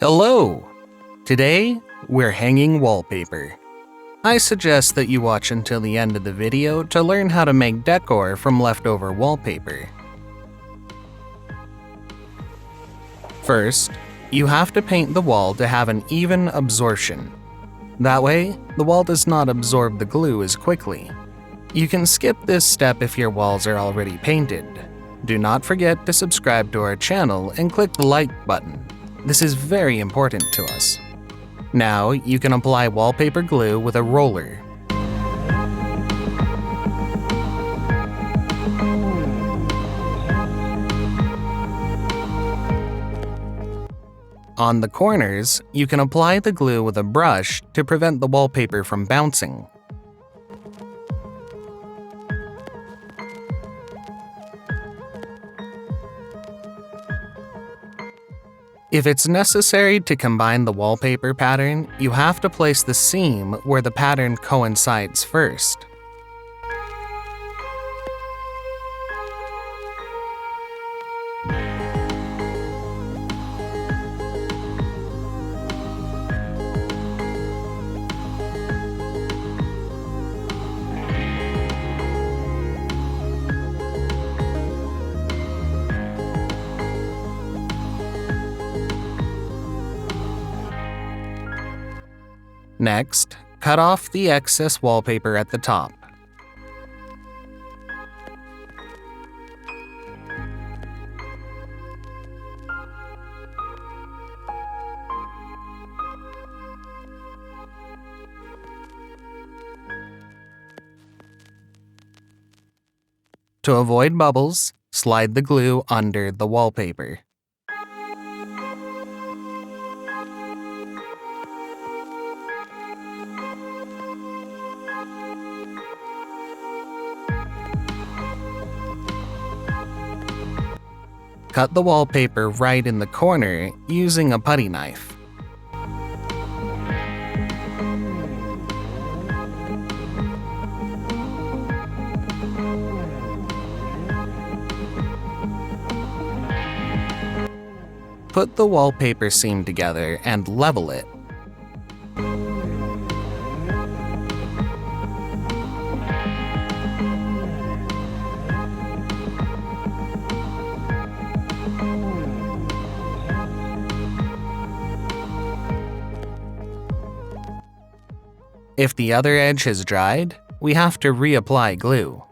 Hello! Today, we're hanging wallpaper. I suggest that you watch until the end of the video to learn how to make decor from leftover wallpaper. First, you have to paint the wall to have an even absorption. That way, the wall does not absorb the glue as quickly. You can skip this step if your walls are already painted. Do not forget to subscribe to our channel and click the like button. This is very important to us. Now, you can apply wallpaper glue with a roller. On the corners, you can apply the glue with a brush to prevent the wallpaper from bouncing. If it's necessary to combine the wallpaper pattern, you have to place the seam where the pattern coincides first. Next, cut off the excess wallpaper at the top. To avoid bubbles, slide the glue under the wallpaper. Cut the wallpaper right in the corner using a putty knife. Put the wallpaper seam together and level it. If the other edge has dried, we have to reapply glue.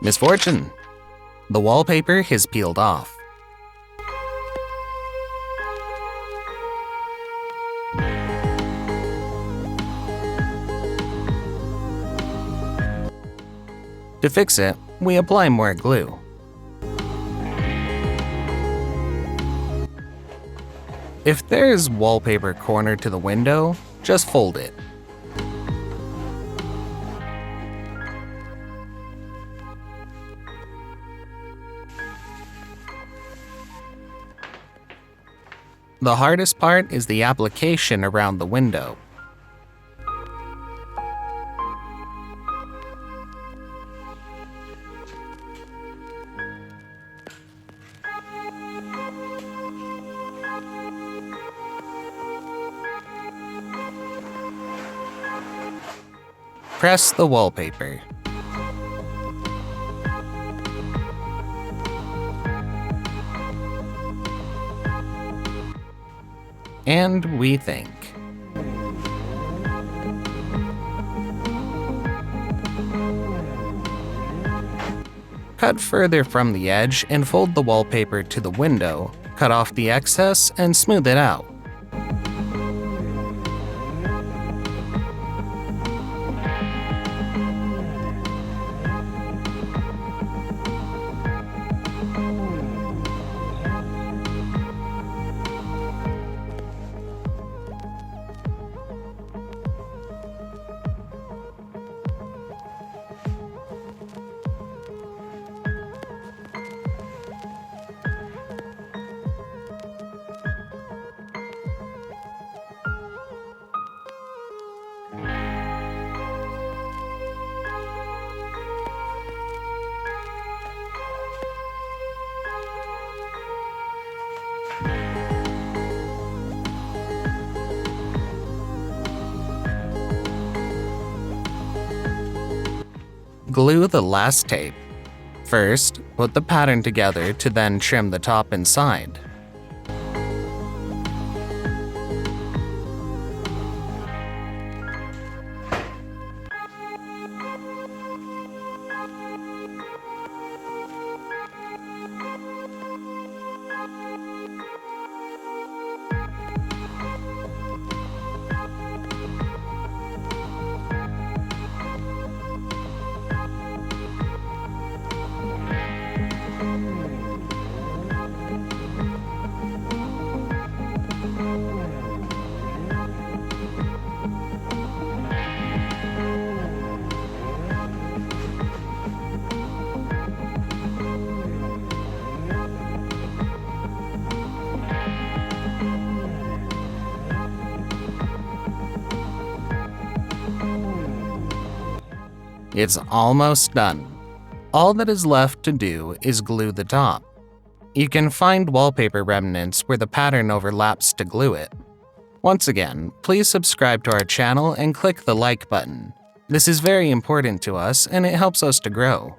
Misfortune! The wallpaper has peeled off. To fix it, we apply more glue. If there's wallpaper corner to the window, just fold it. The hardest part is the application around the window. Press the wallpaper. And we think. Cut further from the edge and fold the wallpaper to the window, cut off the excess and smooth it out. Glue the last tape. First, put the pattern together to then trim the top and side. It's almost done. All that is left to do is glue the top. You can find wallpaper remnants where the pattern overlaps to glue it. Once again, please subscribe to our channel and click the like button. This is very important to us and it helps us to grow.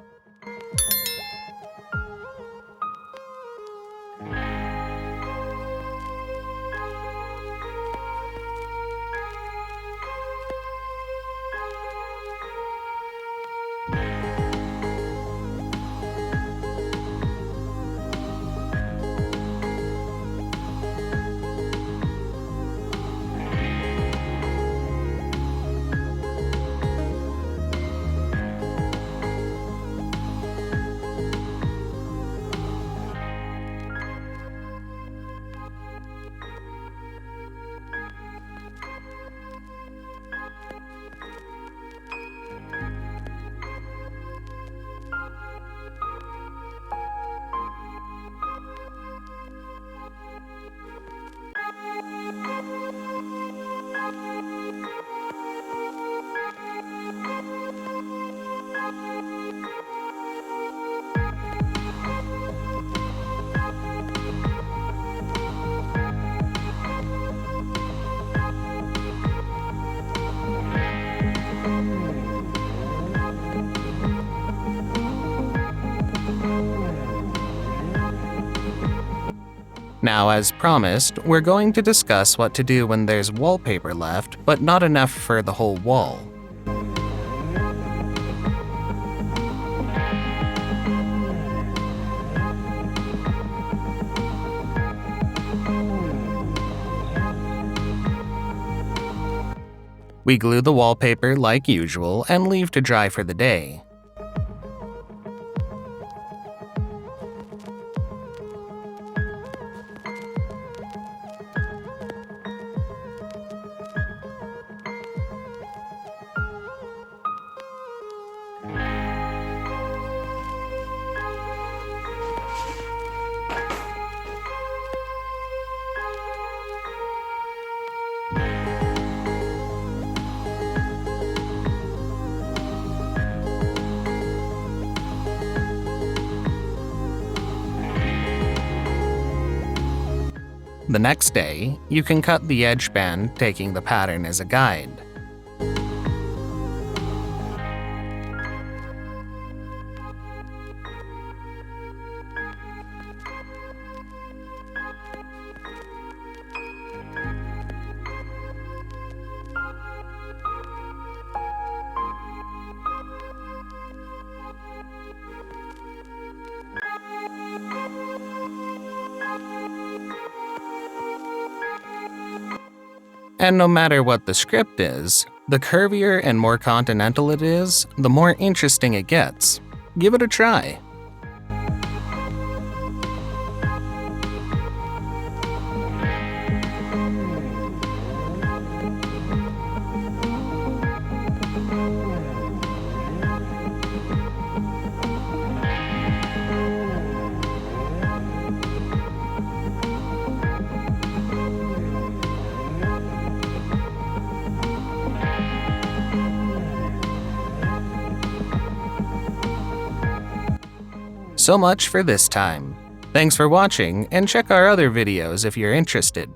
Now, as promised, we're going to discuss what to do when there's wallpaper left, but not enough for the whole wall. We glue the wallpaper like usual and leave to dry for the day. The next day, you can cut the edge band, taking the pattern as a guide. And no matter what the script is, the curvier and more continental it is, the more interesting it gets. Give it a try. So much for this time. Thanks for watching, and check our other videos if you're interested.